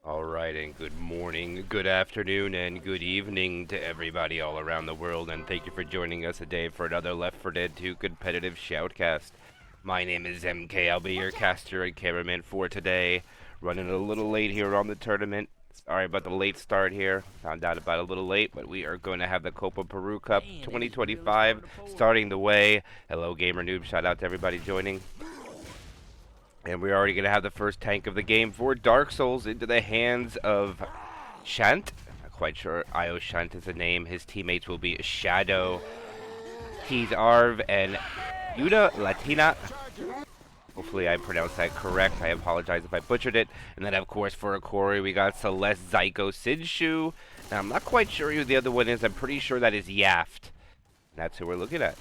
All right, and good morning, good afternoon, and good evening to everybody all around the world, and thank you for joining us today for another Left 4 Dead 2 competitive shoutcast. My name is MK. I'll be your caster and cameraman for today. Running a little late here on the tournament. Sorry about the late start here. Found out about it a little late, but we are going to have the Copa Peru Cup 2025 starting the way. Hello, Gamer Noob. Shout out to everybody joining. And we're already going to have the first tank of the game for Dark Souls into the hands of Shant. Not quite sure Io Shant is the name. His teammates will be Shadow, Tease Arv, and Yuda Latina. Hopefully I pronounced that correct. I apologize if I butchered it. And then, of course, for Hokori, we got Celeste, Zyko, Sinshu. Now, I'm not quite sure who the other one is. I'm pretty sure that is Yaft. And that's who we're looking at.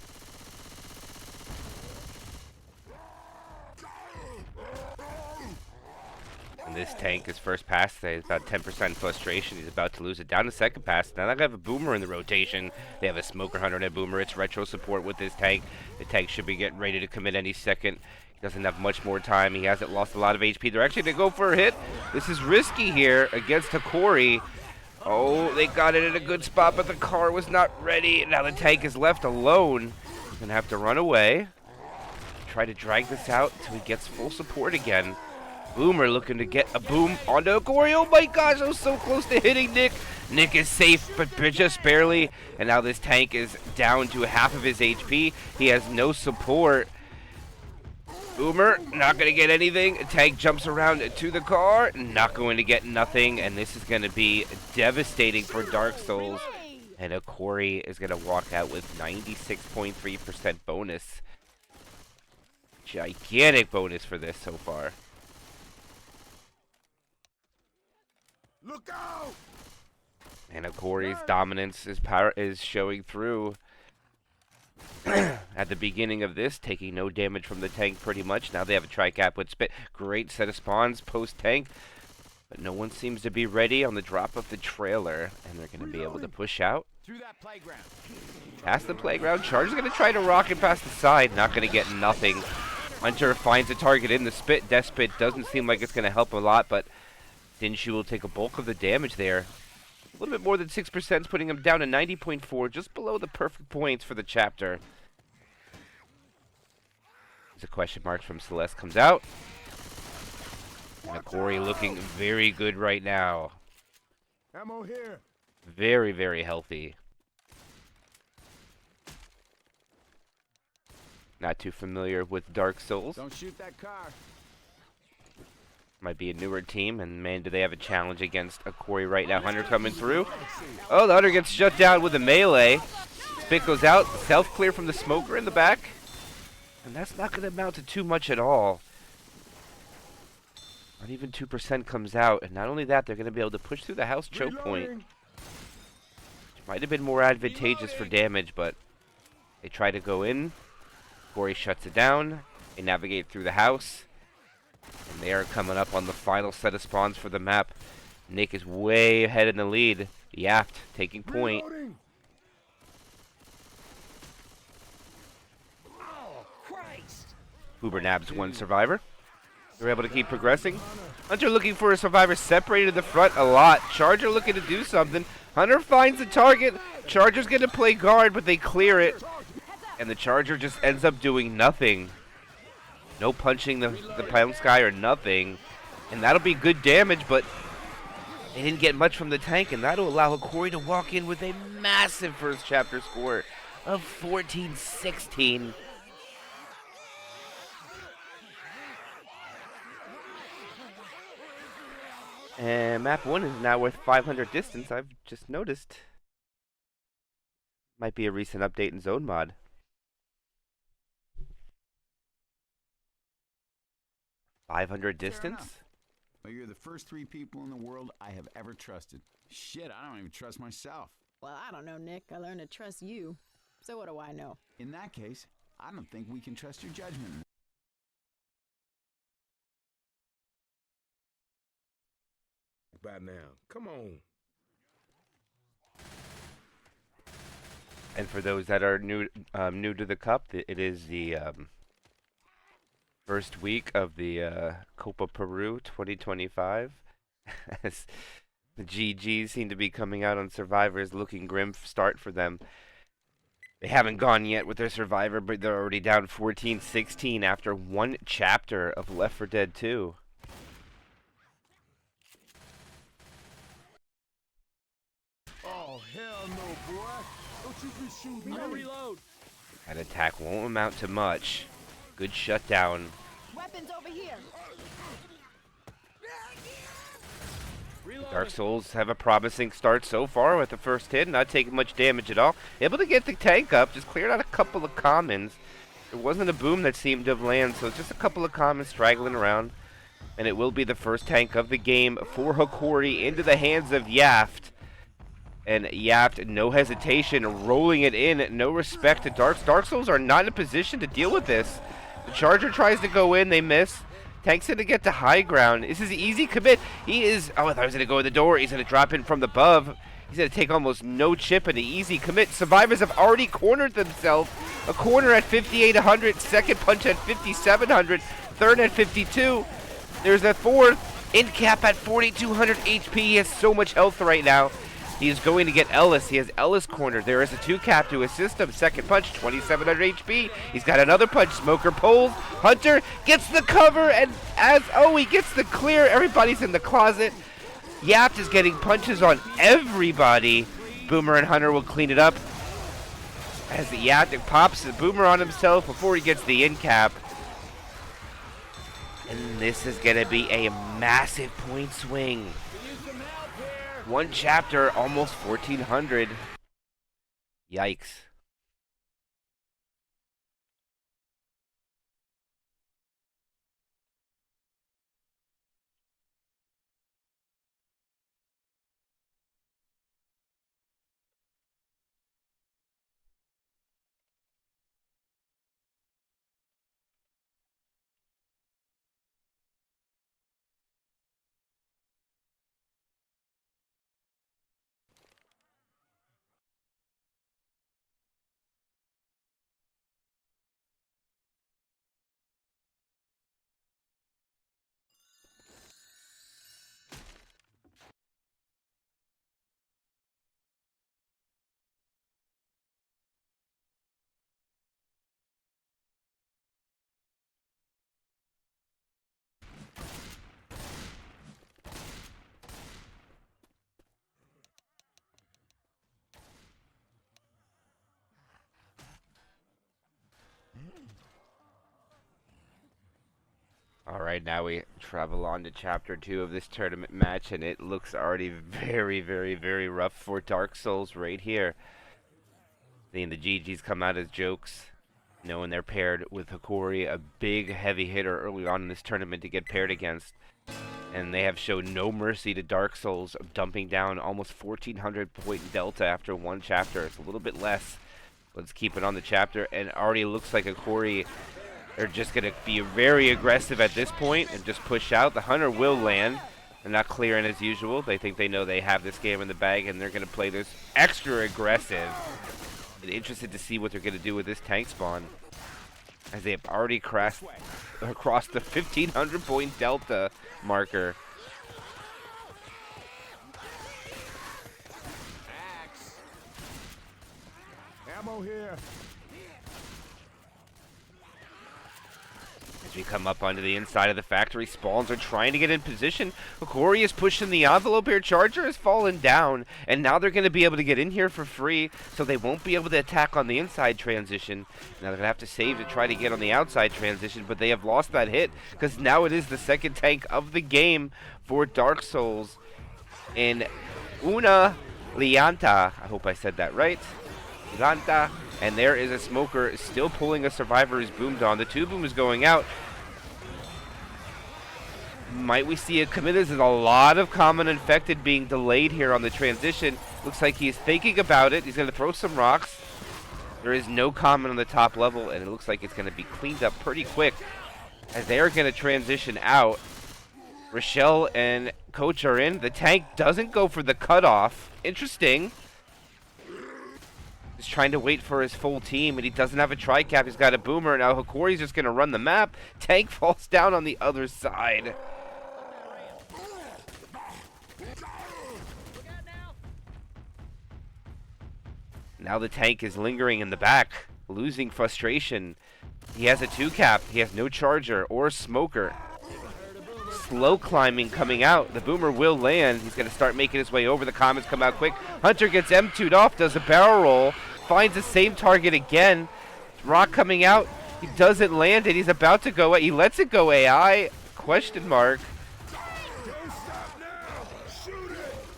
And this tank, his first pass today is about 10% frustration. He's about to lose it down to second pass. Now they have a boomer in the rotation. They have a smoker hunter and a boomer. It's retro support with this tank. The tank should be getting ready to commit any second. He doesn't have much more time. He hasn't lost a lot of HP. They're actually going to go for a hit. This is risky here against Hokori. Oh, they got it in a good spot, but the car was not ready. Now the tank is left alone. He's going to have to run away. Try to drag this out until he gets full support again. Boomer looking to get a boom onto Hokori. Oh my gosh, I was so close to hitting Nick. Nick is safe, but just barely. And now this tank is down to half of his HP. He has no support. Boomer, not going to get anything. Tank jumps around to the car. Not going to get nothing. And this is going to be devastating for Dark Souls. And Hokori is going to walk out with 96.3% bonus. Gigantic bonus for this so far. Look out! And Hokori's dominance is showing through. At the beginning of this, taking no damage from the tank pretty much. Now they have a tri-cap with spit. Great set of spawns post-tank. But no one seems to be ready on the drop of the trailer. And they're going to be able to push out. Through that playground. Past the playground. Charge is going to try to rocket past the side. Not going to get nothing. Hunter finds a target in the spit. Death spit doesn't seem like it's going to help a lot, but Sinshu will take a bulk of the damage there. A little bit more than 6% is putting him down to 90.4, just below the perfect points for the chapter. As a question mark from Celeste comes out. And Hokori looking very good right now. Ammo here. Very, very healthy. Not too familiar with Dark Souls. Don't shoot that car. Might be a newer team, and man, do they have a challenge against Hokori right now. Hunter coming through. Oh, the Hunter gets shut down with a melee. Spit goes out, self-clear from the smoker in the back. And that's not going to amount to too much at all. Not even 2% comes out, and not only that, they're going to be able to push through the house choke point. Which might have been more advantageous for damage, but they try to go in. Hokori shuts it down. They navigate through the house. And they are coming up on the final set of spawns for the map. Nick is way ahead in the lead. Yaft taking point. Oh, Christ. Uber nabs one survivor. They're able to keep progressing. Hunter looking for a survivor separated in the front a lot. Charger looking to do something. Hunter finds the target. Charger's going to play guard, but they clear it. And the Charger just ends up doing nothing. No punching the pound sky or nothing. And that'll be good damage, but they didn't get much from the tank, and that'll allow Hokori to walk in with a massive first chapter score of 14-16. And map 1 is now worth 500 distance, I've just noticed. Might be a recent update in Zone Mod. 500 distance? Well, you're the first 3 people in the world I have ever trusted. Shit, I don't even trust myself. Well, I don't know, Nick. I learned to trust you. So what do I know? In that case, I don't think we can trust your judgment. By now, come on. And for those that are new to the cup, it is the first week of the Copa Peru 2025. As the GGs seem to be coming out on Survivors, looking grim start for them. They haven't gone yet with their Survivor, but they're already down 14-16 after one chapter of Left 4 Dead 2. Oh, hell no, boy. Don't you be shooting me. Reload. That attack won't amount to much. Good shutdown. Weapons over here. Dark Souls have a promising start so far with the first hit, not taking much damage at all. Able to get the tank up, just cleared out a couple of commons. There wasn't a boom that seemed to have landed, so it's just a couple of commons straggling around. And it will be the first tank of the game for Hokori into the hands of Yaft. And Yaft, no hesitation, rolling it in, no respect to Darks. Dark Souls are not in a position to deal with this. The Charger tries to go in, they miss. Tank's going to get to high ground. This is an easy commit. He is, oh, I thought he was going to go in the door. He's going to drop in from above. He's going to take almost no chip and an easy commit. Survivors have already cornered themselves. A corner at 5,800, second punch at 5,700, third at 52. There's a fourth, in cap at 4,200 HP. He has so much health right now. He is going to get Ellis. He has Ellis cornered. There is a 2-cap to assist him. Second punch, 2,700 HP. He's got another punch. Smoker pulls. Hunter gets the cover, and he gets the clear. Everybody's in the closet. Yapt is getting punches on everybody. Boomer and Hunter will clean it up. As the Yapt pops the Boomer on himself before he gets the in cap. And this is going to be a massive point swing. One chapter, almost 1,400. Yikes. Alright, now we travel on to Chapter 2 of this tournament match, and it looks already very, very, very rough for Dark Souls right here. Seeing the GGs come out as jokes, knowing they're paired with Hokori, a big, heavy hitter early on in this tournament to get paired against. And they have shown no mercy to Dark Souls, dumping down almost 1,400 point delta after one chapter. It's a little bit less. Let's keep it on the chapter, and it already looks like Hokori are just going to be very aggressive at this point and just push out. The Hunter will land. They're not clearing as usual. They think they know they have this game in the bag, and they're going to play this extra aggressive. I'm interested to see what they're going to do with this tank spawn, as they have already across the 1,500 point delta marker. Axe. Ammo here. As we come up onto the inside of the factory, spawns are trying to get in position. Hokori is pushing the envelope here. Charger has fallen down, and now they're going to be able to get in here for free, so they won't be able to attack on the inside transition. Now they're going to have to save to try to get on the outside transition, but they have lost that hit, because now it is the second tank of the game for Dark Souls. And Una Lianta, I hope I said that right. Lianta. And there is a Smoker still pulling a Survivor who's boomed on. The 2-boom is going out. Might we see a commit? There's a lot of common infected being delayed here on the transition. Looks like he's thinking about it. He's going to throw some rocks. There is no common on the top level, and it looks like it's going to be cleaned up pretty quick as they are going to transition out. Rochelle and Coach are in. The tank doesn't go for the cutoff. Interesting. He's trying to wait for his full team, and he doesn't have a tri-cap. He's got a boomer. Now Hokori's just going to run the map. Tank falls down on the other side. Now the tank is lingering in the back, losing frustration. He has a 2-cap. He has no charger or smoker. Slow climbing coming out. The boomer will land. He's going to start making his way over. The comments come out quick. Hunter gets M2'd off, does a barrel roll, finds the same target again. Rock coming out. He doesn't land it. He's about to go. He lets it go AI. Question mark.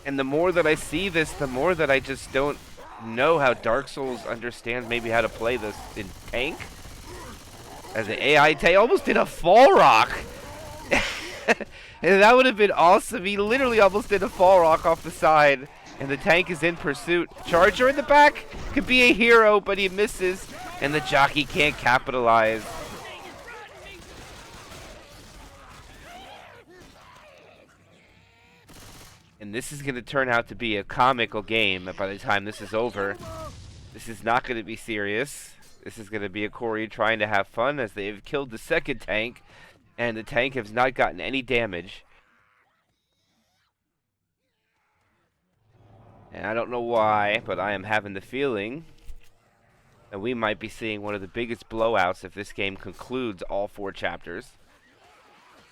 And the more that I see this, the more that I just don't know how Dark Souls understands maybe how to play this in tank. As an AI tank, almost did a fall rock. And that would have been awesome. He literally almost did a fall rock off the side. And the tank is in pursuit. Charger in the back could be a hero, but he misses. And the jockey can't capitalize. And this is going to turn out to be a comical game by the time this is over. This is not going to be serious. This is going to be a Hokori trying to have fun as they've killed the second tank. And the tank has not gotten any damage. And I don't know why, but I am having the feeling that we might be seeing one of the biggest blowouts if this game concludes all 4 chapters.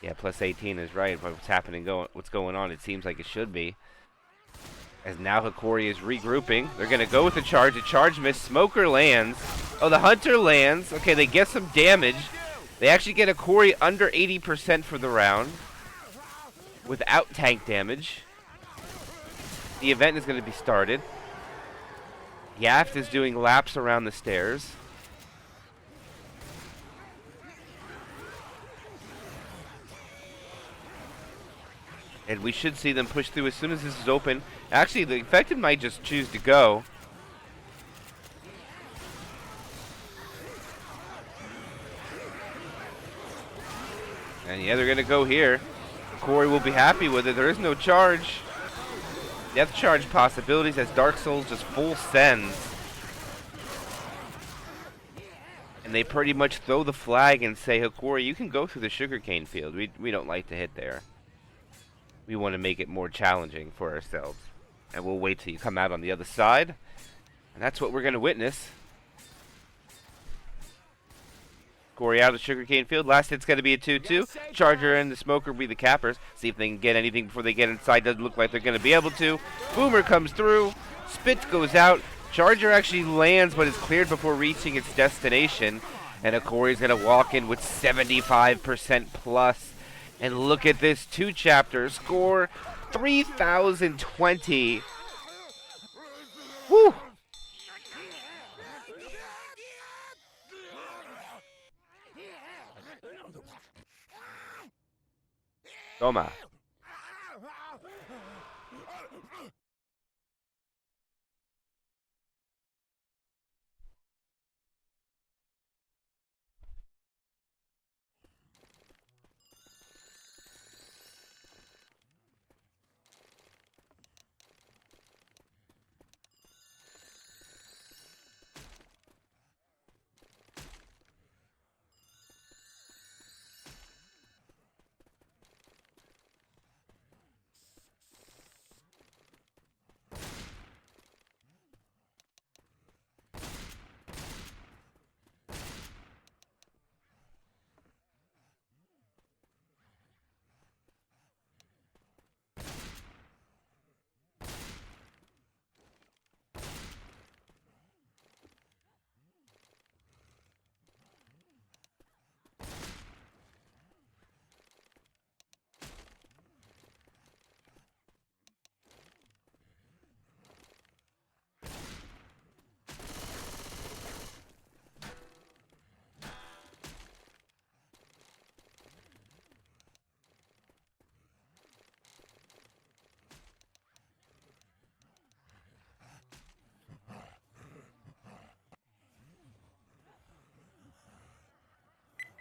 Yeah, plus 18 is right. What's happening, what's going on, it seems like it should be. As now Hokori is regrouping. They're going to go with the charge. A charge miss. Smoker lands. Oh, the Hunter lands. Okay, they get some damage. They actually get Hokori under 80% for the round without tank damage. The event is going to be started. Yaft is doing laps around the stairs. And we should see them push through as soon as this is open. Actually, the infected might just choose to go. And yeah, they're going to go here. Hokori will be happy with it. There is no charge. Death charge possibilities as Dark Souls just full sends. And they pretty much throw the flag and say, Hokori, you can go through the sugarcane field. We don't like to hit there. We want to make it more challenging for ourselves. And we'll wait till you come out on the other side. And that's what we're going to witness. Hokori out of the sugarcane field. Last hit's going to be a 2-2. Charger and the Smoker will be the cappers. See if they can get anything before they get inside. Doesn't look like they're going to be able to. Boomer comes through. Spit goes out. Charger actually lands, but is cleared before reaching its destination. And Hokori's going to walk in with 75% plus. And look at this 2 chapters. Score 3,020. Woo! Toma.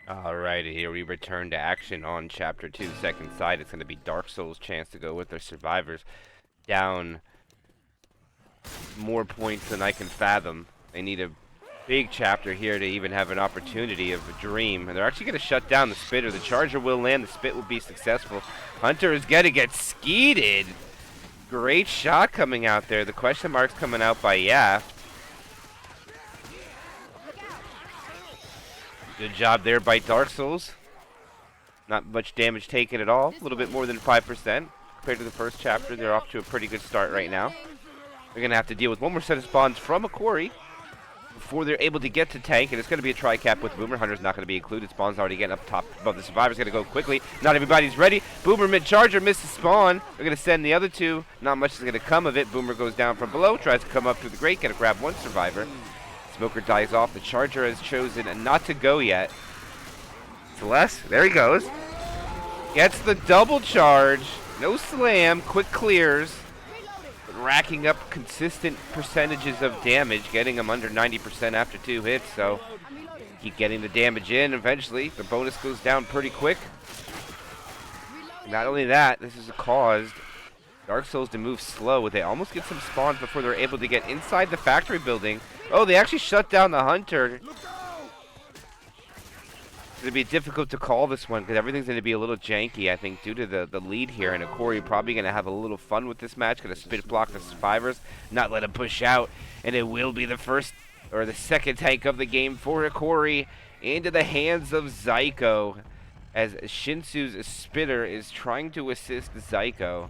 Alrighty, here we return to action on Chapter 2, second side. It's going to be Dark Souls' chance to go with their survivors. Down more points than I can fathom. They need a big chapter here to even have an opportunity of a dream. And they're actually going to shut down the Spitter. The Charger will land. The Spit will be successful. Hunter is going to get skeeted. Great shot coming out there. The question mark's coming out by Yaft. Good job there by Dark Souls. Not much damage taken at all. A little bit more than 5%. Compared to the first chapter, they're off to a pretty good start right now. They're going to have to deal with one more set of spawns from Hokori before they're able to get to tank, and it's going to be a tri-cap with Boomer. Hunter's not going to be included. Spawn's already getting up top above the Survivor's going to go quickly. Not everybody's ready. Boomer mid-charger misses spawn. They're going to send the other two. Not much is going to come of it. Boomer goes down from below, tries to come up through the grate, going to grab one Survivor. Smoker dies off. The Charger has chosen not to go yet. Celeste, there he goes. Gets the double charge. No slam. Quick clears. Racking up consistent percentages of damage, getting him under 90% after 2 hits, so keep getting the damage in. Eventually, the bonus goes down pretty quick. Not only that, this has caused Dark Souls to move slow. They almost get some spawns before they're able to get inside the factory building. Oh, they actually shut down the Hunter. It's going to be difficult to call this one because everything's going to be a little janky, I think, due to the lead here. And Hokori probably going to have a little fun with this match. Going to spit block the Survivors, not let them push out. And it will be the first or the second tank of the game for Hokori into the hands of Zyko. As Shinsu's Spitter is trying to assist Zyko.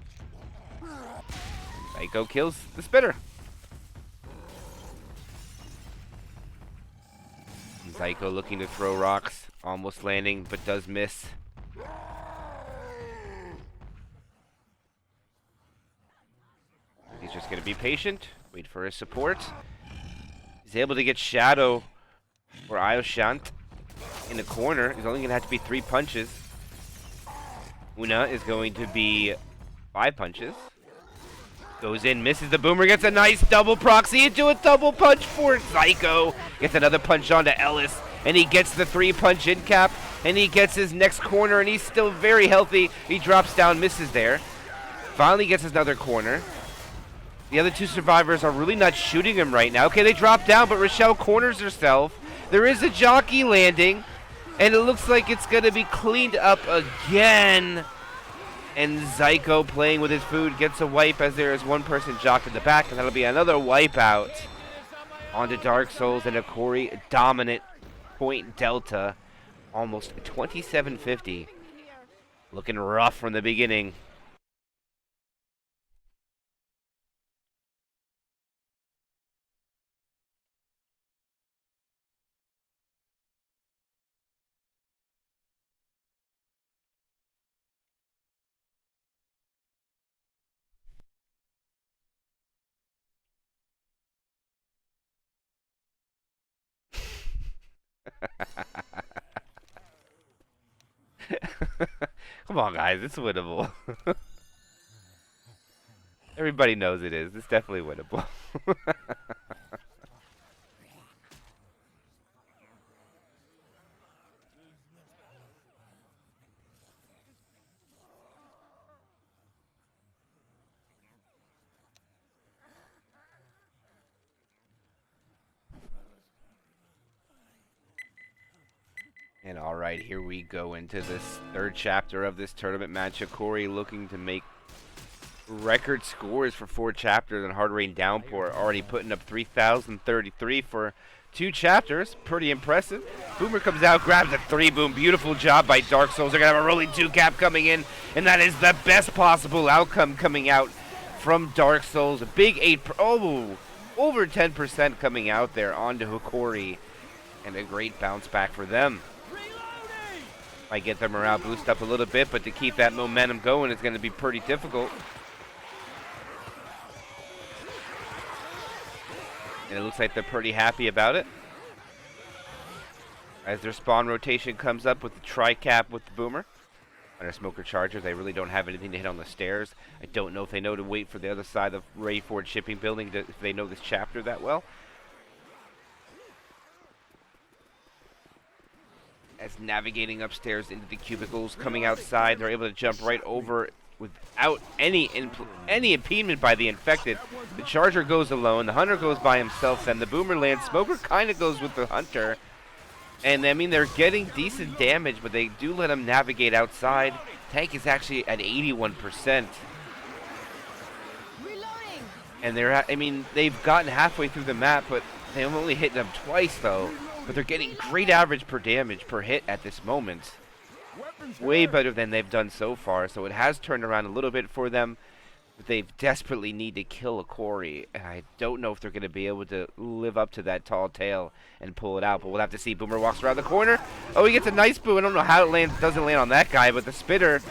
Zyko kills the Spitter. Zyko looking to throw rocks. Almost landing, but does miss. He's just going to be patient, wait for his support. He's able to get Shadow or Ayoshant in the corner. He's only going to have to be 3 punches. Una is going to be 5 punches. Goes in, misses the Boomer, gets a nice double proxy into a double punch for Zyko. Gets another punch onto Ellis, and he gets the 3-punch in cap, and he gets his next corner, and he's still very healthy. He drops down, misses there. Finally gets another corner. The other 2 Survivors are really not shooting him right now. Okay, they drop down, but Rochelle corners herself. There is a jockey landing, and it looks like it's going to be cleaned up again. And Zyko, playing with his food, gets a wipe as there is one person jocked in the back, and that'll be another wipeout onto Dark Souls. And Hokori dominant point delta, almost 2750. Looking rough from the beginning. Come on, guys, it's winnable. Everybody knows it is. It's definitely winnable. And all right, here we go into this 3rd chapter of this tournament match. Hokori looking to make record scores for 4 chapters, and Hard Rain Downpour already putting up 3,033 for 2 chapters. Pretty impressive. Boomer comes out, grabs a 3. Boom. Beautiful job by Dark Souls. They're going to have a rolling 2 cap coming in, and that is the best possible outcome coming out from Dark Souls. A big 8. Oh, over 10% coming out there onto Hokori, and a great bounce back for them. Might get their morale boost up a little bit, but to keep that momentum going is going to be pretty difficult. And it looks like they're pretty happy about it. As their spawn rotation comes up with the tri-cap with the Boomer. Under Smoker Charger, they really don't have anything to hit on the stairs. I don't know if they know to wait for the other side of Ray Ford shipping building, if they know this chapter that well. As navigating upstairs into the cubicles, coming outside, they're able to jump right over without any impediment by the infected. The Charger goes alone, the Hunter goes by himself, then the Boomer lands. Smoker kind of goes with the Hunter. And, I mean, they're getting decent damage, but they do let him navigate outside. Tank is actually at 81%. And they're, I mean, they've gotten halfway through the map, but they've only hit them twice, though. but they're getting great average per damage per hit at this moment. Way better than they've done so far, so it has turned around a little bit for them. But they desperately need to kill Hokori, and I don't know if they're going to be able to live up to that tall tale and pull it out, but we'll have to see. Boomer walks around the corner. Oh, he gets a nice boom. I don't know how it lands, doesn't land on that guy, but the spitter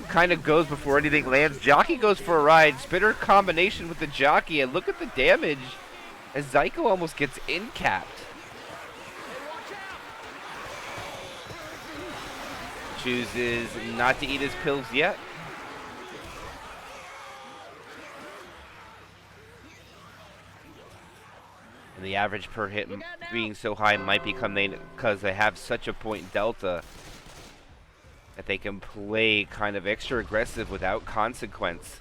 kind of goes before anything lands. Jockey goes for a ride. Spitter combination with the jockey, and look at the damage as Zyko almost gets in-capped. Chooses not to eat his pills yet. And the average per hit being so high might become because they have such a point delta that they can play kind of extra aggressive without consequence.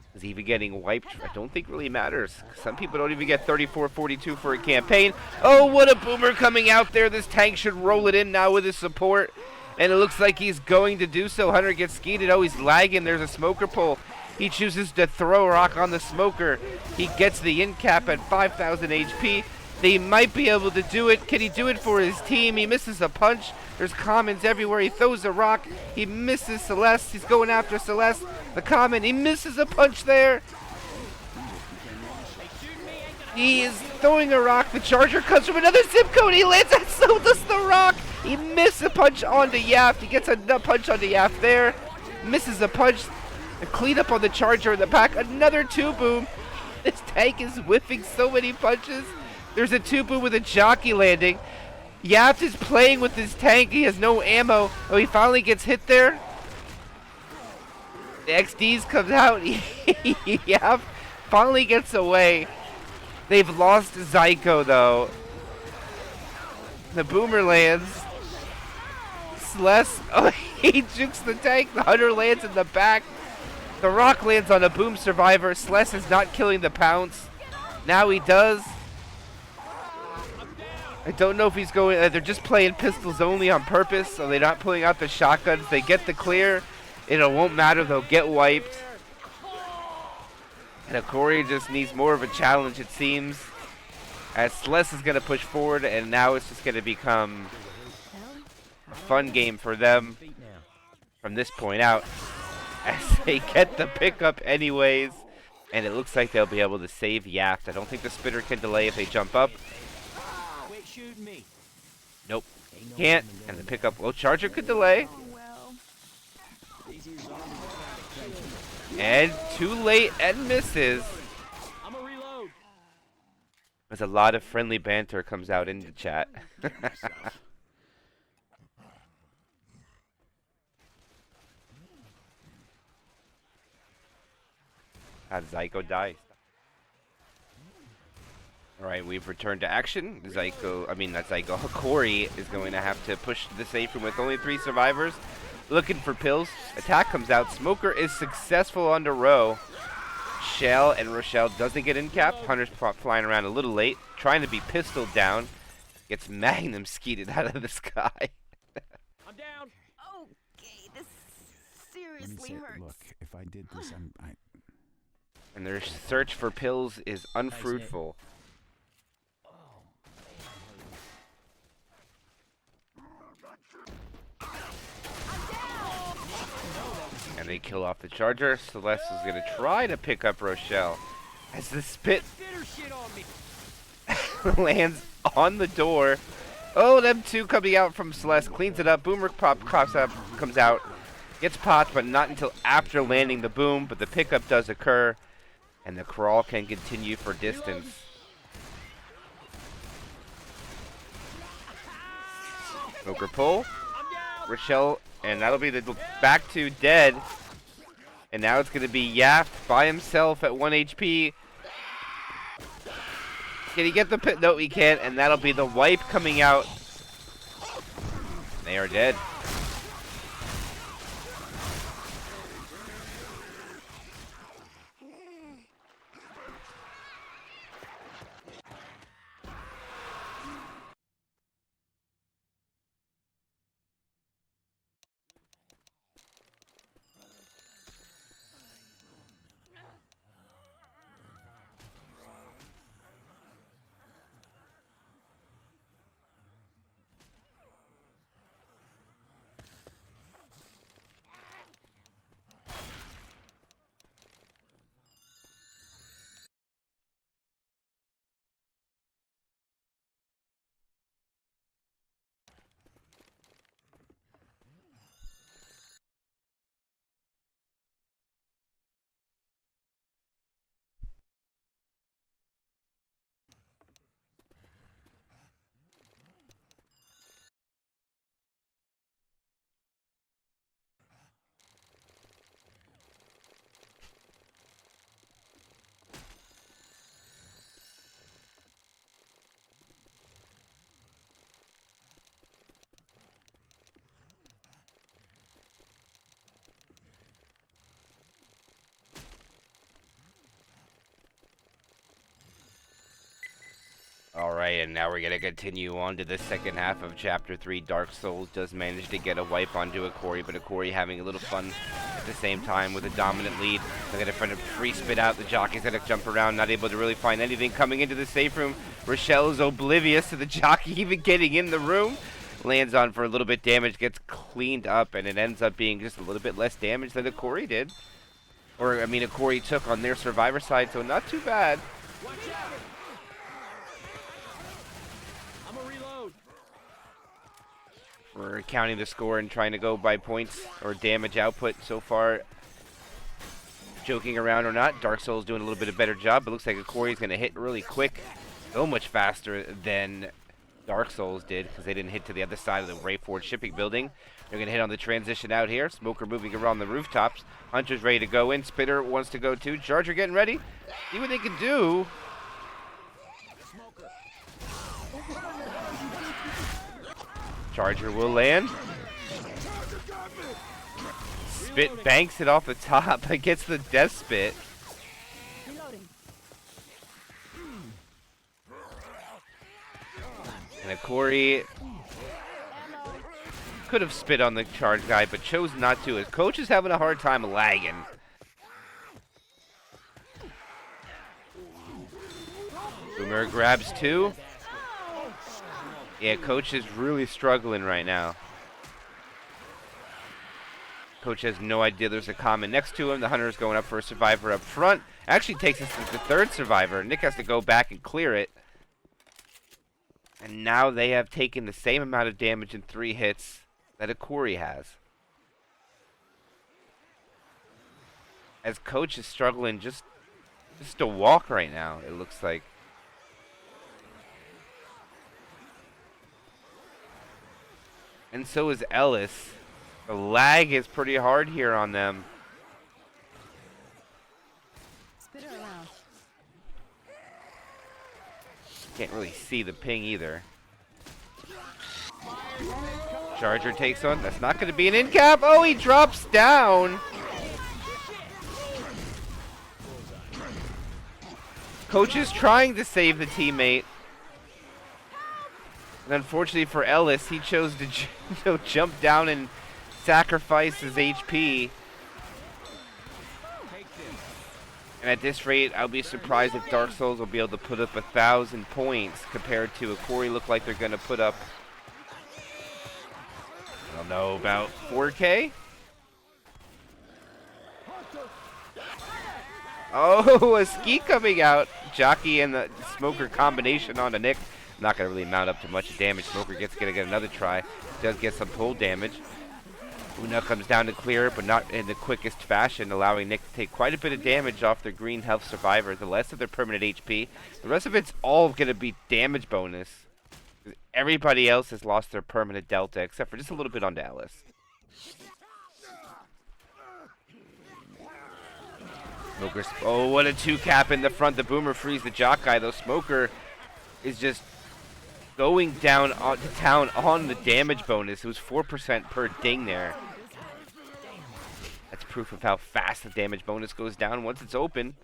Because even getting wiped, I don't think really matters. Some people don't even get 34-42 for a campaign. Oh, what a boomer coming out there. This tank should roll it in now with his support. And it looks like he's going to do so. Hunter gets skeeted. Oh, he's lagging. There's a smoker pull. He chooses to throw a rock on the smoker. He gets the in cap at 5,000 HP. They might be able to do it. Can he do it for his team? He misses a punch. There's commons everywhere. He throws a rock. He misses Celeste. He's going after Celeste. The common. He misses a punch there. He is throwing a rock. The charger comes from another zip code. He lands and so does the rock. He missed a punch onto Yaft. He gets a punch onto Yaft there. Misses a punch. A cleanup on the charger in the back. Another 2-boom. This tank is whiffing so many punches. There's a 2-boom with a jockey landing. Yaft is playing with his tank. He has no ammo. Oh, he finally gets hit there. The XDs comes out. Yaft finally gets away. They've lost Zyko though. The boomer lands. Celeste, oh, he jukes the tank. The hunter lands in the back. The rock lands on a boom survivor. Celeste is not killing the pounce. Now he does. I don't know if he's going. They're just playing pistols only on purpose, so they're not pulling out the shotguns. They get the clear. It won't matter. They'll get wiped. And Hokori just needs more of a challenge, it seems. As Celeste is going to push forward, and now it's just going to become a fun game for them from this point out. As they get the pickup anyways. And it looks like they'll be able to save Yaft. I don't think the spitter can delay if they jump up. Nope. Can't. And the pickup, well, charger could delay. And too late and misses. As a lot of friendly banter comes out in the chat. How did Zyko die? Alright, we've returned to action. Hokori is going to have to push the safe room with only 3 survivors. Looking for pills. Attack comes out. Smoker is successful under row. Shell and Rochelle doesn't get in cap. Hunter's flying around a little late. Trying to be pistoled down. Gets Magnum skeeted out of the sky. I'm down. Okay, this seriously hurts. Look, if I did this, And their search for pills is unfruitful. And they kill off the charger. Celeste is going to try to pick up Rochelle. As the spit lands on the door. Oh, them 2 coming out from Celeste. Cleans it up. Boomer comes out. Gets popped, but not until after landing the boom. But the pickup does occur. And the crawl can continue for distance. Smoker pull. Rochelle, and that'll be the back 2 dead. And now it's going to be Yaft by himself at 1 HP. Can he get the pit? No, he can't. And that'll be the wipe coming out. They are dead. Alright, and now we're going to continue on to the second half of Chapter 3. Dark Souls does manage to get a wipe onto Hokori, but Hokori having a little fun at the same time with a dominant lead. They're going to find a free spit out. The jockey's going to jump around, not able to really find anything. Coming into the safe room, Rochelle is oblivious to the jockey even getting in the room. Lands on for a little bit damage, gets cleaned up, and it ends up being just a little bit less damage than Hokori did. Or, I mean, Hokori took on their survivor side, so not too bad. Watch out! I'm a reload. We're counting the score and trying to go by points or damage output so far. Joking around or not, Dark Souls doing a little bit of better job, but looks like Hokori's going to hit really quick. So much faster than Dark Souls did, because they didn't hit to the other side of the Rayford shipping building. They're going to hit on the transition out here. Smoker moving around the rooftops. Hunter's ready to go in. Spitter wants to go too. Charger getting ready. See what they can do. Charger will land. Spit banks it off the top. It gets the death spit. Reloading. And Hokori could have spit on the charge guy, but chose not to. His coach is having a hard time lagging. Boomer grabs two. Yeah, coach is really struggling right now. Coach has no idea there's a common next to him. The hunter is going up for a survivor up front. Actually takes us to the third survivor. Nick has to go back and clear it. And now they have taken the same amount of damage in 3 hits that Hokori has. As coach is struggling just to walk right now, it looks like. And so is Ellis. The lag is pretty hard here on them. Spitter around. Can't really see the ping either. Charger takes one. That's not going to be an in cap. Oh, he drops down. Coach is trying to save the teammate. And unfortunately for Ellis, he chose to jump down and sacrifice his HP. And at this rate, I'll be surprised if Dark Souls will be able to put up 1,000 points compared to Hokori. Look like they're going to put up, I don't know, about 4K? Oh, a ski coming out. Jockey and the Smoker combination on the Nick. Not going to really mount up to much damage. Smoker going to get another try. Does get some pull damage. Una comes down to clear it, but not in the quickest fashion, allowing Nick to take quite a bit of damage off their green health survivor. The rest of their permanent HP. The rest of it's all going to be damage bonus. Everybody else has lost their permanent delta, except for just a little bit on Dallas. Smoker, oh, what a 2-cap in the front. The Boomer frees the jock guy, though. Smoker is just going down to town on the damage bonus. It was 4% per ding there. That's proof of how fast the damage bonus goes down once it's open.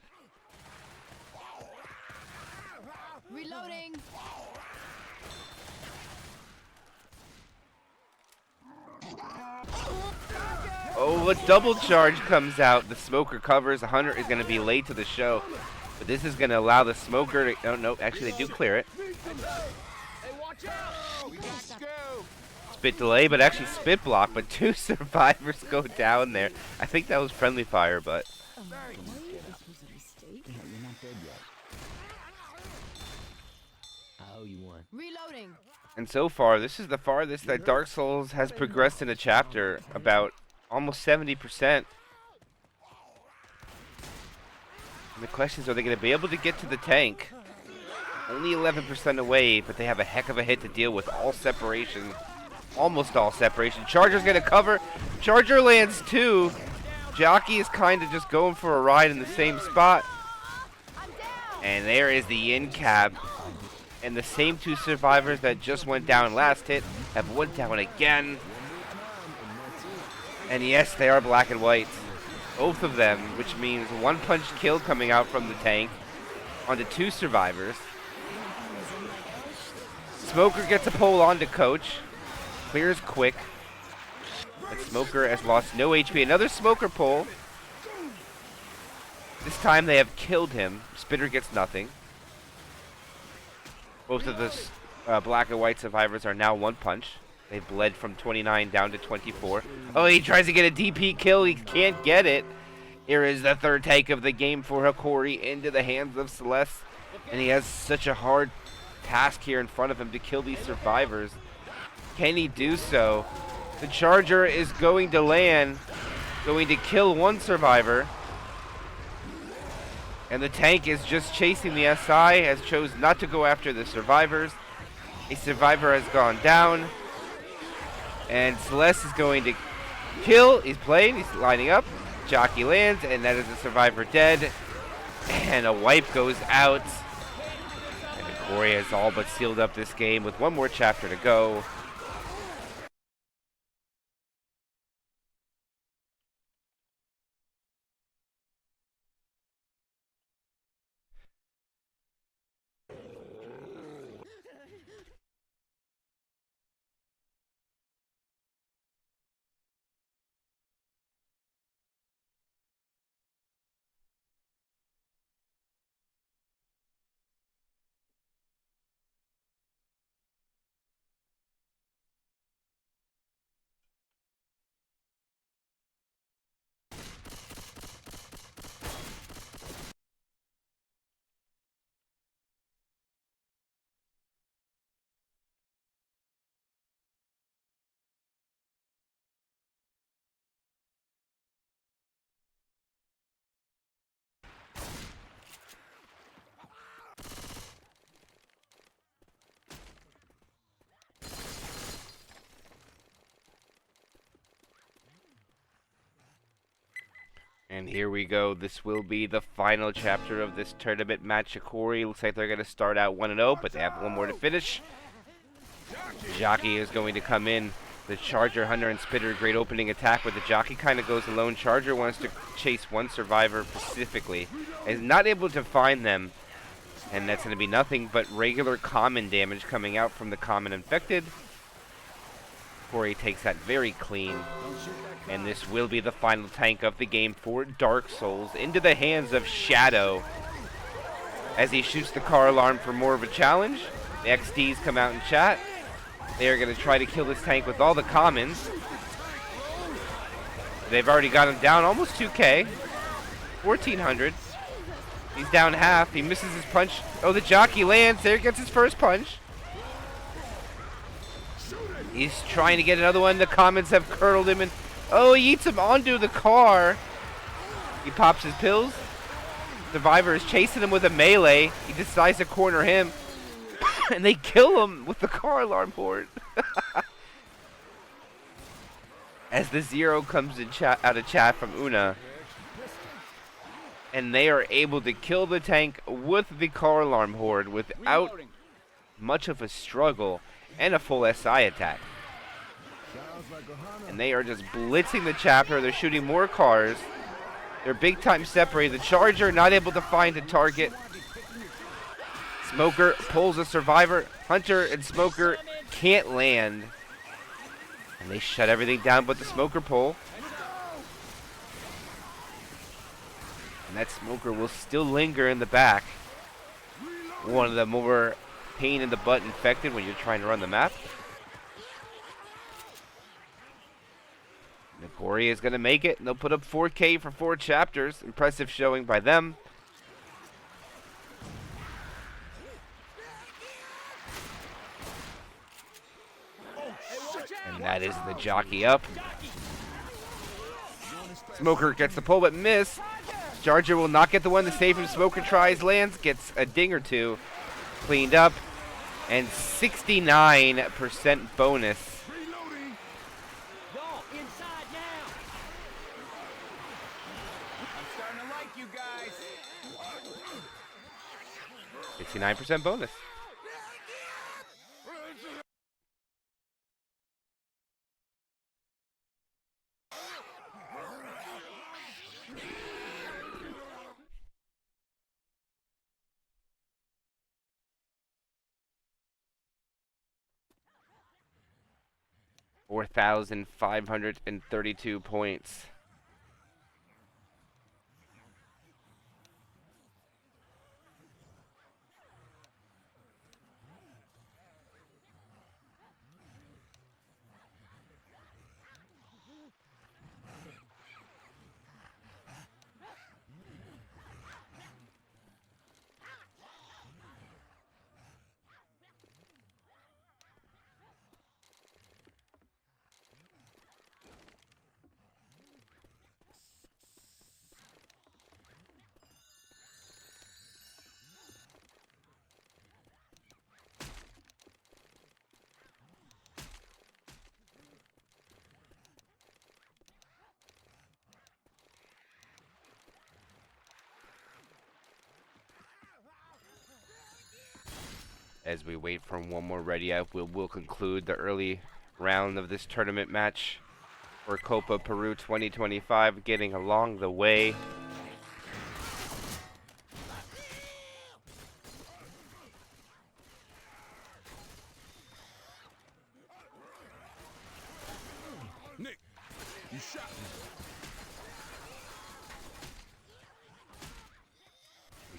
Reloading. Oh, a double charge comes out. The Smoker covers. The Hunter is going to be late to the show. But this is going to allow the Smoker to... Oh, no, actually, they do clear it. Spit delay, but actually spit block. But 2 survivors go down there. I think that was friendly fire, but... This was a mistake. Yeah, you're not dead yet. I owe you one. Reloading. And so far, this is the farthest that Dark Souls has progressed in a chapter. About almost 70%. And the question is, are they going to be able to get to the tank? Only 11% away, but they have a heck of a hit to deal with. All separation. Almost all separation. Charger's going to cover. Charger lands 2. Jockey is kind of just going for a ride in the same spot. And there is the in cab. And the same 2 survivors that just went down last hit have went down again. And yes, they are black and white. Both of them, which means 1 punch kill coming out from the tank onto 2 survivors. Smoker gets a pole onto Coach. Clears quick. But Smoker has lost no HP. Another Smoker pole. This time they have killed him. Spitter gets nothing. Both of the black and white survivors are now one punch. They've bled from 29 down to 24. Oh, he tries to get a DP kill. He can't get it. Here is the third take of the game for Hokori into the hands of Celeste. And he has such a hard task here in front of him to kill these survivors. Can he do so? The charger is going to land. Going to kill one survivor. And the tank is just chasing the SI. Has chose not to go after the survivors. A survivor has gone down. And Celeste is going to kill. He's playing. He's lining up. Jockey lands. And that is a survivor dead. And a wipe goes out. And Hokori has all but sealed up this game with one more chapter to go. And here we go. This will be the final chapter of this tournament match. Hokori looks like they're going to start out 1-0, but they have one more to finish. Jockey is going to come in. The Charger, Hunter, and Spitter, great opening attack, but the Jockey kind of goes alone. Charger wants to chase one survivor specifically. Is not able to find them, and that's going to be nothing but regular common damage coming out from the common infected. Hokori takes that very clean. And this will be the final tank of the game for Dark Souls into the hands of Shadow. As he shoots the car alarm for more of a challenge. The XDs come out in chat. They are going to try to kill this tank with all the commons. They've already got him down almost 2k. 1400. He's down half. He misses his punch. Oh, the Jockey lands. There gets his first punch. He's trying to get another one. The commons have curdled him and oh, he eats him onto the car. He pops his pills. Survivor is chasing him with a melee. He decides to corner him. And they kill him with the car alarm port. As the 0 comes in out of chat from Una. And they are able to kill the tank with the car alarm horde without much of a struggle and a full SI attack. And they are just blitzing the chapter. They're shooting more cars. They're big time separated. The Charger not able to find a target. Smoker pulls a survivor. Hunter and Smoker can't land. And they shut everything down but the Smoker pole. And that Smoker will still linger in the back. One of the more pain in the butt infected when you're trying to run the map. Hokori is going to make it, and they'll put up 4K for 4 chapters. Impressive showing by them. And that is the Jockey up. Smoker gets the pull, but miss. Charger will not get the one to save him. Smoker tries, lands, gets a ding or two. Cleaned up. And 69% bonus. 69% bonus. 4,532 points. As we wait for one more ready up, we'll conclude the early round of this tournament match for Copa Peru 2025, getting along the way. Nick, you shot me.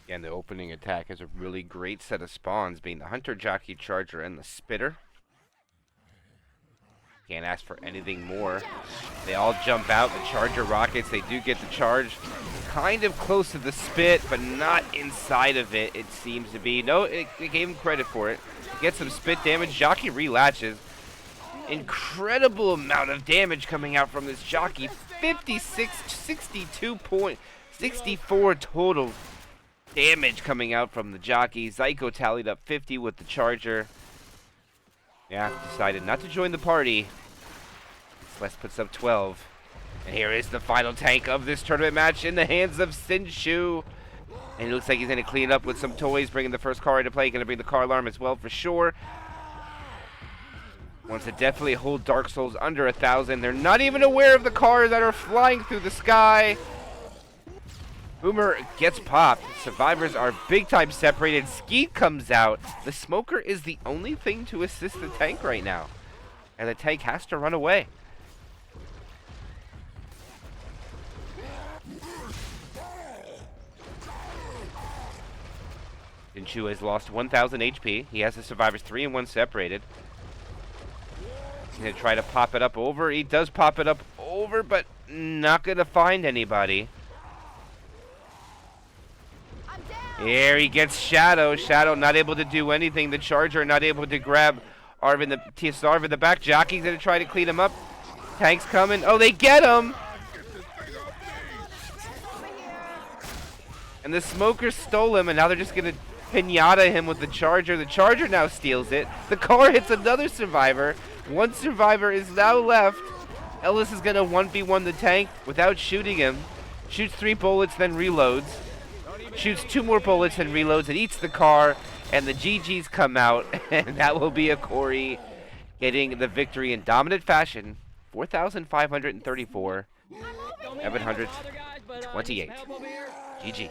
Again, the opening attack is a really great set of spawns, being the Hunter, Jockey, Charger, and the Spitter. Can't ask for anything more. They all jump out. The Charger rockets, they do get the charge kind of close to the Spit, but not inside of it, it seems to be. No, it gave him credit for it. Gets some Spit damage. Jockey relatches. Incredible amount of damage coming out from this Jockey. 56, 62 point, 64 total damage coming out from the Jockey. Zyko tallied up 50 with the Charger. Yeah, decided not to join the party. Celeste puts up 12. And here is the final tank of this tournament match in the hands of Sinshu. And it looks like he's going to clean up with some toys, bringing the first car into play. Going to bring the car alarm as well for sure. Wants to definitely hold Dark Souls under 1,000. They're not even aware of the cars that are flying through the sky. Boomer gets popped. Survivors are big time separated. Skeet comes out. The Smoker is the only thing to assist the tank right now. And the tank has to run away. Jinshu has lost 1,000 HP. He has the survivors 3 and 1 separated. He's going to try to pop it up over. He does pop it up over, but not going to find anybody. Here he gets Shadow. Shadow not able to do anything. The Charger not able to grab Arvin, the TSR in the back. Jockey's going to try to clean him up. Tank's coming. Oh, they get him! And the Smoker stole him, and now they're just going to pinata him with the Charger. The Charger now steals it. The car hits another survivor. One survivor is now left. Ellis is going to 1v1 the tank without shooting him. Shoots 3 bullets, then reloads. Shoots 2 more bullets and reloads. It eats the car, and the GGs come out, and that will be Hokori getting the victory in dominant fashion. 4,534, 728. GG.